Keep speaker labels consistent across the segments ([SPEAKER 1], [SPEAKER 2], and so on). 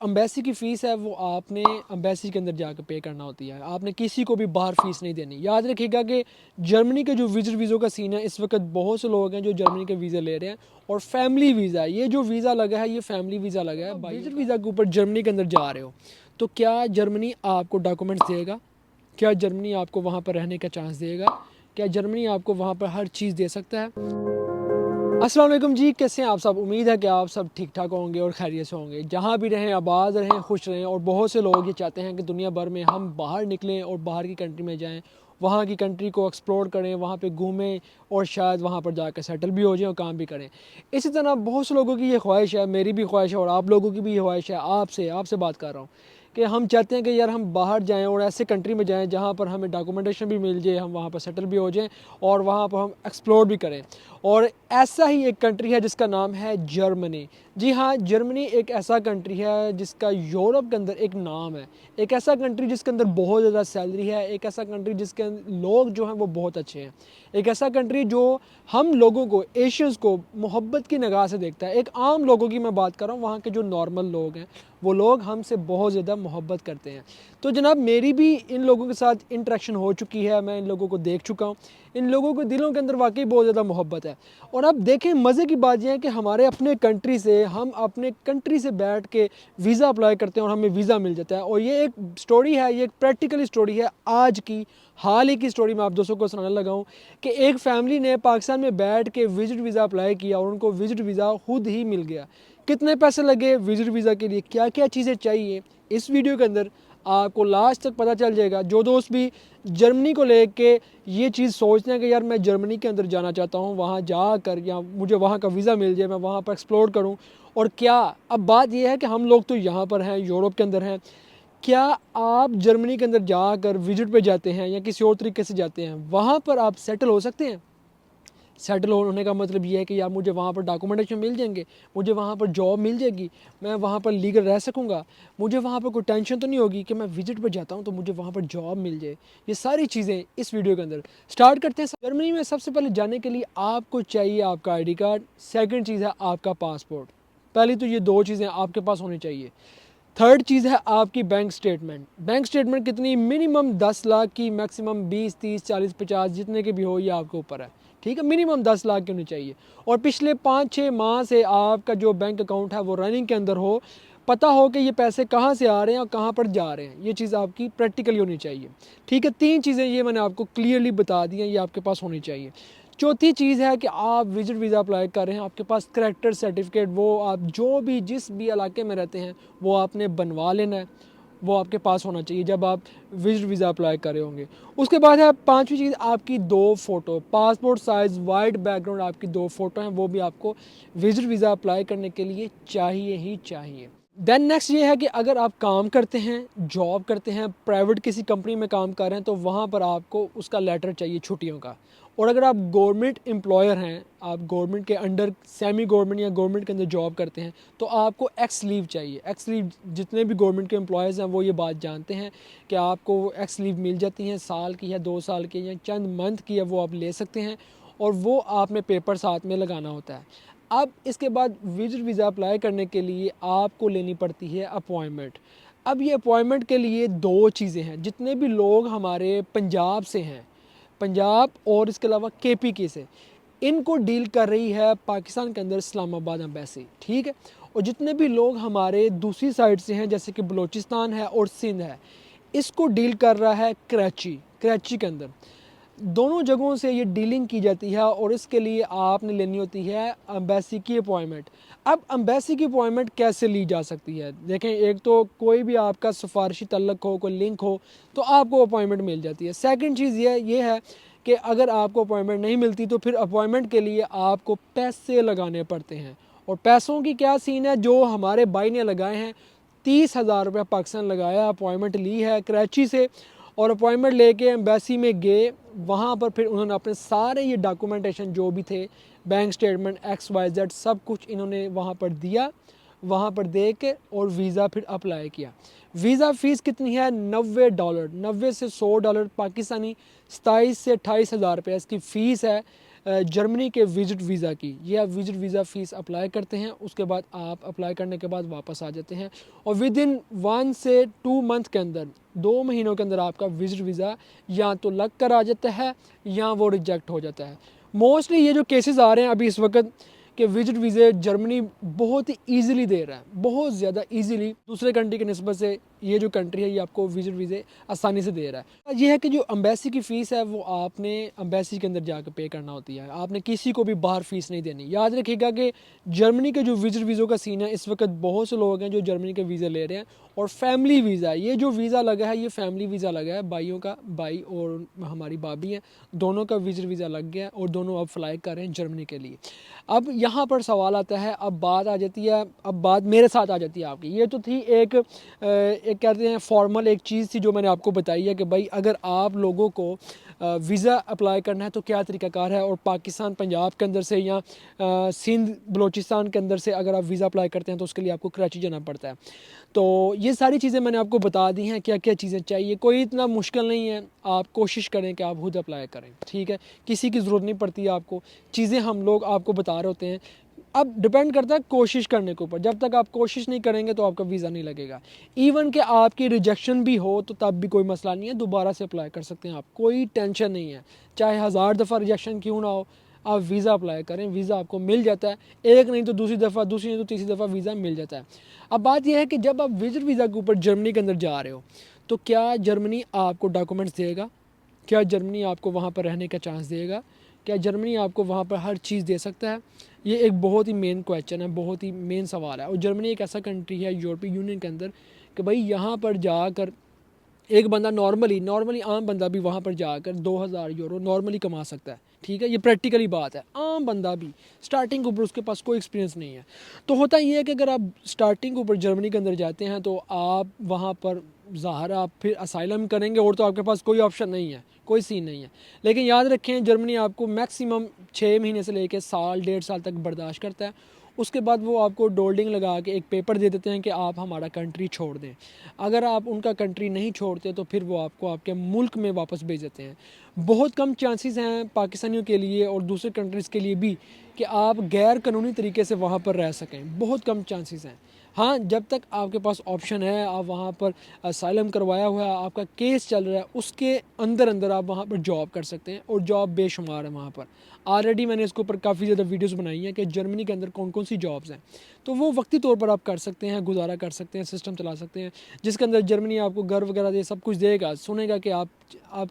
[SPEAKER 1] Embassy की fees है वो आपने अम्बेसी के अंदर जाकर पे करना होती है। आपने किसी को भी बाहर फ़ीस नहीं देनी। याद रखिएगा कि जर्मनी के जो विज़िट वीज़ों का सीन है, इस वक्त बहुत से लोग हैं जो जर्मनी के वीज़ा ले रहे हैं और फैमिली वीज़ा, ये जो वीज़ा लगा है ये फैमिली वीज़ा लगा है। विज़िट वीज़ा के ऊपर जर्मनी के अंदर जा रहे हो तो क्या जर्मनी आपको डॉक्यूमेंट्स देगा? क्या जर्मनी आपको वहाँ पर रहने का चांस देगा? क्या जर्मनी आपको वहाँ पर हर चीज़ दे सकता है? अस्सलाम वालेकुम जी, कैसे हैं आप सब? उम्मीद है कि आप सब ठीक ठाक होंगे और खैरियत से होंगे। जहाँ भी रहें आबाद रहें, खुश रहें। और बहुत से लोग ये चाहते हैं कि दुनिया भर में हम बाहर निकलें और बाहर की कंट्री में जाएं, वहाँ की कंट्री को एक्सप्लोर करें, वहाँ पे घूमें और शायद वहाँ पर जाकर सेटल भी हो जाएं और काम भी करें। इसी तरह बहुत से लोगों की ये ख्वाहिश है, मेरी भी ख्वाहिश है और आप लोगों की भी ये ख्वाहिश है। आपसे बात कर रहा हूँ कि हम चाहते हैं कि यार हम बाहर जाएं और ऐसे कंट्री में जाएं जहाँ पर हमें डॉक्यूमेंटेशन भी मिल जाए, हम वहाँ पर सेटल भी हो जाएं और वहाँ पर हम एक्सप्लोर भी करें। और ऐसा ही एक कंट्री है जिसका नाम है जर्मनी। जी हाँ, जर्मनी एक ऐसा कंट्री है जिसका यूरोप के अंदर एक नाम है। एक ऐसा कंट्री जिसके अंदर बहुत ज़्यादा सैलरी है, एक ऐसा कंट्री जिसके लोग जो हैं वो बहुत अच्छे हैं, एक ऐसा कंट्री जो हम लोगों को, एशियंस को मोहब्बत की निगाह से देखता है। एक आम लोगों की मैं बात कर रहा हूँ, वहाँ के जो नॉर्मल लोग हैं वो लोग हमसे बहुत ज़्यादा मोहब्बत करते हैं। तो जनाब मेरी भी इन लोगों के साथ इंटरेक्शन हो चुकी है, मैं इन लोगों को देख चुका हूँ। इन लोगों के दिलों के अंदर वाकई बहुत ज़्यादा मोहब्बत है। और अब देखें, मज़े की बात यह है कि हमारे अपने कंट्री से, हम अपने कंट्री से बैठ के वीज़ा अप्लाई करते हैं और हमें वीज़ा मिल जाता है। और ये एक स्टोरी है, ये एक प्रैक्टिकल स्टोरी है, आज की हाल ही की स्टोरी मैं आप दोस्तों को सुनाने लगा हूँ कि एक फ़ैमिली ने पाकिस्तान में बैठ के विज़िट वीज़ा अप्लाई किया और उनको विज़िट वीज़ा खुद ही मिल गया। कितने पैसे लगे विज़िट वीज़ा के लिए, क्या क्या चीज़ें चाहिए, इस वीडियो के अंदर आपको लास्ट तक पता चल जाएगा। जो दोस्त भी जर्मनी को लेके ये चीज़ सोचते हैं कि यार मैं जर्मनी के अंदर जाना चाहता हूँ, वहाँ जाकर या मुझे वहाँ का वीज़ा मिल जाए, मैं वहाँ पर एक्सप्लोर करूँ। और क्या अब बात यह है कि हम लोग तो यहाँ पर हैं, यूरोप के अंदर हैं, क्या आप जर्मनी के अंदर जाकर विजिट पे जाते हैं या किसी और तरीके से जाते हैं, वहाँ पर आप सेटल हो सकते हैं? सेटल होने का मतलब ये है कि यार मुझे वहाँ पर डॉक्यूमेंटेशन मिल जाएंगे, मुझे वहाँ पर जॉब मिल जाएगी, मैं वहाँ पर लीगल रह सकूँगा, मुझे वहाँ पर कोई टेंशन तो नहीं होगी कि मैं विजिट पर जाता हूँ तो मुझे वहाँ पर जॉब मिल जाए। ये सारी चीज़ें इस वीडियो के अंदर स्टार्ट करते हैं। जर्मनी में सबसे पहले जाने के लिए आपको चाहिए आपका आई डी कार्ड, सेकेंड चीज़ है आपका पासपोर्ट। पहली तो ये दो चीज़ें आपके पास होनी चाहिए। थर्ड चीज़ है आपकी बैंक स्टेटमेंट। बैंक स्टेटमेंट कितनी? मिनिमम 10 लाख की, मैक्सिमम 20, 30, 40, 50 जितने के भी हो, ये आपके ऊपर है। ठीक है, मिनिमम 10 लाख की होनी चाहिए। और पिछले 5-6 माह से आपका जो बैंक अकाउंट है वो रनिंग के अंदर हो, पता हो कि ये पैसे कहाँ से आ रहे हैं और कहाँ पर जा रहे हैं। ये चीज़ आपकी प्रैक्टिकली होनी चाहिए। ठीक है, 3 चीज़ें ये मैंने आपको क्लियरली बता दी हैं, ये आपके पास होनी चाहिए। चौथी चीज़ है कि आप विजिट वीज़ा अप्लाई कर रहे हैं, आपके पास करैक्टर सर्टिफिकेट, वो आप जो भी जिस भी इलाके में रहते हैं वो आपने बनवा लेना है, वो आपके पास होना चाहिए जब आप विजिट वीज़ा अप्लाई कर रहे होंगे। उसके बाद है पांचवी चीज़, आपकी 2 photo, passport size white background आपकी 2 फ़ोटो हैं, वो भी आपको विजिट वीज़ा अप्लाई करने के लिए चाहिए ही चाहिए। देन नेक्स्ट ये है कि अगर आप काम करते हैं, जॉब करते हैं, प्राइवेट किसी कंपनी में काम कर रहे हैं तो वहाँ पर आपको उसका लेटर चाहिए छुट्टियों का। और अगर आप गवर्नमेंट एम्प्लॉयर हैं, आप गवर्नमेंट के अंडर सेमी गवर्नमेंट या गवर्नमेंट के अंदर जॉब करते हैं तो आपको एक्स लीव चाहिए। एक्स लीव जितने भी गवर्नमेंट के एम्प्लॉयज़ हैं वो ये बात जानते हैं कि आपको एक्स लीव मिल जाती हैं, साल की या 2 साल की या चंद मंथ की है, वो आप ले सकते हैं और वो आपने पेपर साथ में लगाना होता है। अब इसके बाद विजिट वीज़ा अप्लाई करने के लिए आपको लेनी पड़ती है अपॉइंटमेंट। अब ये अपॉइंटमेंट के लिए 2 चीज़ें हैं। जितने भी लोग हमारे पंजाब से हैं, पंजाब और इसके अलावा केपीके से, इनको डील कर रही है पाकिस्तान के अंदर इस्लामाबाद एम्बेसी। ठीक है, और जितने भी लोग हमारे दूसरी साइड से हैं जैसे कि बलूचिस्तान है और सिंध है, इसको डील कर रहा है कराची, कराची के अंदर। दोनों जगहों से ये डीलिंग की जाती है और इसके लिए आपने लेनी होती है एम्बेसी की अपॉइंटमेंट। अब एम्बेसी की अपॉइंटमेंट कैसे ली जा सकती है? देखें, एक तो कोई भी आपका सिफारशी तल्लक हो, कोई लिंक हो तो आपको अपॉइंटमेंट मिल जाती है। सेकंड चीज़ ये है कि अगर आपको अपॉइंटमेंट नहीं मिलती तो फिर अपॉइंटमेंट के लिए आपको पैसे लगाने पड़ते हैं। और पैसों की क्या सीन है, जो हमारे भाई ने लगाए हैं, 30,000 रुपये पाकिस्तान लगाया, अपॉइंटमेंट ली है कराची से और अपॉइंटमेंट लेके एम्बेसी में गए। वहाँ पर फिर उन्होंने अपने सारे ये डॉक्यूमेंटेशन जो भी थे, बैंक स्टेटमेंट XYZ सब कुछ इन्होंने वहाँ पर दिया, वहाँ पर दे के और वीज़ा फिर अप्लाई किया। वीज़ा फ़ीस कितनी है? $90, 90 से $100 पाकिस्तानी, 27 से 28 हज़ार रुपये इसकी फ़ीस है। जर्मनी के विजिट वीज़ा की। ये आप विजिट वीज़ा फ़ीस अप्लाई करते हैं, उसके बाद आप अप्लाई करने के बाद वापस आ जाते हैं और विद इन 1 से 2 मंथ के अंदर, 2 महीनों के अंदर आपका विजिट वीज़ा या तो लग कर आ जाता है या वो रिजेक्ट हो जाता है। मोस्टली ये जो केसेस आ रहे हैं अभी इस वक्त कि विजिट वीज़े जर्मनी बहुत ही ईजिली दे रहा है, बहुत ज़्यादा ईजिली दूसरे कंट्री के निस्बत से ये जो कंट्री है ये आपको विजिट वीज़े आसानी से दे रहा है। ये है कि जो एम्बेसी की फ़ीस है वो आपने एम्बेसी के अंदर जाकर पे करना होती है, आपने किसी को भी बाहर फ़ीस नहीं देनी। याद रखिएगा कि जर्मनी के जो विजिट वीज़ों का सीन है, इस वक्त बहुत से लोग हैं जो जर्मनी के वीज़े ले रहे हैं और फैमिली वीज़ा, ये जो वीज़ा लगा है ये फैमिली वीज़ा लगा है, भाइयों का, भाई और हमारी भाभी हैं, दोनों का विजिट वीज़ा लग गया और दोनों अब फ्लाई कर रहे हैं जर्मनी के लिए। अब यहाँ पर सवाल आता है, अब बात आ जाती है, अब बात मेरे साथ आ जाती है आपकी। ये तो थी एक कहते हैं फॉर्मल एक चीज़ थी जो मैंने आपको बताई है कि भाई अगर आप लोगों को वीज़ा अप्लाई करना है तो क्या तरीक़ाकार है, और पाकिस्तान पंजाब के अंदर से या सिंध बलूचिस्तान के अंदर से अगर आप वीज़ा अप्लाई करते हैं तो उसके लिए आपको कराची जाना पड़ता है। तो ये सारी चीज़ें मैंने आपको बता दी हैं, क्या क्या चीज़ें चाहिए, कोई इतना मुश्किल नहीं है। आप कोशिश करें कि आप खुद अप्लाई करें, ठीक है, किसी की ज़रूरत नहीं पड़ती है आपको, चीज़ें हम लोग आपको बता रहे होते हैं। अब डिपेंड करता है कोशिश करने के ऊपर, जब तक आप कोशिश नहीं करेंगे तो आपका वीज़ा नहीं लगेगा। इवन कि आपकी रिजेक्शन भी हो तो तब भी कोई मसला नहीं है, दोबारा से अप्लाई कर सकते हैं आप, कोई टेंशन नहीं है। चाहे 1000 दफ़ा रिजेक्शन क्यों ना हो, आप वीज़ा अप्लाई करें, वीज़ा आपको मिल जाता है, एक नहीं तो दूसरी दफ़ा, दूसरी नहीं तो तीसरी दफ़ा वीज़ा मिल जाता है। अब बात यह है कि जब आप विजिट वीज़ा के ऊपर जर्मनी के अंदर जा रहे हो तो क्या जर्मनी आपको डॉक्यूमेंट्स देगा, क्या जर्मनी आपको वहाँ पर रहने का चांस देगा, क्या जर्मनी आपको वहाँ पर हर चीज़ दे सकता है? ये एक बहुत ही मेन क्वेश्चन है, बहुत ही मेन सवाल है। और जर्मनी एक ऐसा कंट्री है यूरोपीय यूनियन के अंदर कि भाई यहाँ पर जाकर एक बंदा नॉर्मली आम बंदा भी वहाँ पर जाकर 2000 यूरो नॉर्मली कमा सकता है, ठीक है, ये प्रैक्टिकली बात है। आम बंदा भी स्टार्टिंग के ऊपर उसके पास कोई एक्सपीरियंस नहीं है। तो होता ये है कि अगर आप स्टार्टिंग के ऊपर जर्मनी के अंदर जाते हैं तो आप वहाँ पर ज़ाहिर आप फिर असाइलम करेंगे और तो आपके पास कोई ऑप्शन नहीं है, कोई सीन नहीं है। लेकिन याद रखें जर्मनी आपको मैक्सिमम 6 महीने से लेकर साल 1.5 साल तक बर्दाश्त करता है। उसके बाद वो आपको डोल्डिंग लगा के एक पेपर दे देते हैं कि आप हमारा कंट्री छोड़ दें। अगर आप उनका कंट्री नहीं छोड़ते तो फिर वो आपको आपके मुल्क में वापस भेज देते हैं। बहुत कम चांसेस हैं पाकिस्तानियों के लिए और दूसरे कंट्रीज़ के लिए भी कि आप गैर कानूनी तरीके से वहाँ पर रह सकें, बहुत कम चांसेस हैं। हाँ, जब तक आपके पास ऑप्शन है, आप वहाँ पर असाइलम करवाया हुआ है, आपका केस चल रहा है, उसके अंदर अंदर आप वहाँ पर जॉब कर सकते हैं और जॉब बेशुमार है वहाँ पर। ऑलरेडी मैंने इसके ऊपर काफ़ी ज़्यादा वीडियोस बनाई हैं कि जर्मनी के अंदर कौन कौन सी जॉब्स हैं, तो वो वक्ती तौर पर आप कर सकते हैं, गुजारा कर सकते हैं, सिस्टम चला सकते हैं, जिसके अंदर जर्मनी आपको घर वगैरह दे, सब कुछ देगा, सुनेगा कि आप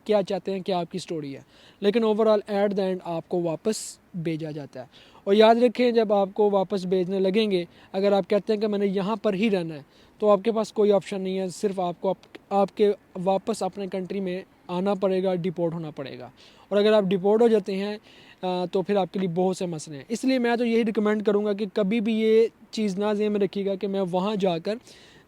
[SPEAKER 1] क्या चाहते हैं, क्या आपकी स्टोरी है, लेकिन ओवरऑल एट द एंड आपको वापस भेजा जाता है। और याद रखें जब आपको वापस भेजने लगेंगे, अगर आप कहते हैं कि मैंने यहाँ पर ही रहना है तो आपके पास कोई ऑप्शन नहीं है, सिर्फ आपको आपके वापस अपने कंट्री में आना पड़ेगा, डिपोर्ट होना पड़ेगा। और अगर आप डिपोर्ट हो जाते हैं तो फिर आपके लिए बहुत से मसले हैं। इसलिए मैं तो यही रिकमेंड करूँगा कि कभी भी ये चीज़ ना ज़हन में रखिएगा कि मैं वहाँ जाकर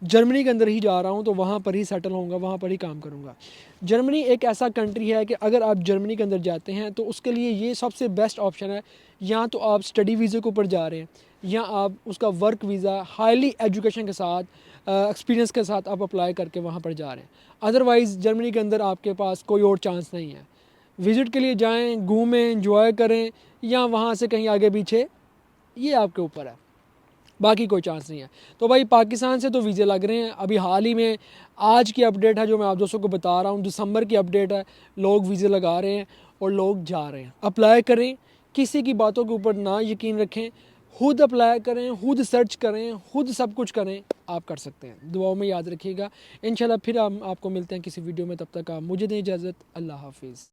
[SPEAKER 1] जर्मनी के अंदर ही जा रहा हूँ तो वहाँ पर ही सेटल होऊंगा, वहाँ पर ही काम करूँगा। जर्मनी एक ऐसा कंट्री है कि अगर आप जर्मनी के अंदर जाते हैं तो उसके लिए ये सबसे बेस्ट ऑप्शन है, या तो आप स्टडी वीज़े के ऊपर जा रहे हैं या आप उसका वर्क वीज़ा हाईली एजुकेशन के साथ एक्सपीरियंस के साथ आप अप्लाई करके वहाँ पर जा रहे हैं। अदरवाइज़ जर्मनी के अंदर आपके पास कोई और चांस नहीं है। विज़िट के लिए जाएं, घूमें, एंजॉय करें, या वहाँ से कहीं आगे पीछे, ये आपके ऊपर है, बाकी कोई चांस नहीं है। तो भाई पाकिस्तान से तो वीज़े लग रहे हैं। अभी हाल ही में आज की अपडेट है जो मैं आप दोस्तों को बता रहा हूँ, दिसंबर की अपडेट है, लोग वीज़े लगा रहे हैं और लोग जा रहे हैं। अप्लाई करें, किसी की बातों के ऊपर ना यकीन रखें, खुद अप्लाई करें, खुद सर्च करें, खुद सब कुछ करें, आप कर सकते हैं। दुआओं में याद रखिएगा। इंशाल्लाह फिर हम आपको मिलते हैं किसी वीडियो में, तब तक आप मुझे दें इजाज़त। अल्लाह हाफिज़।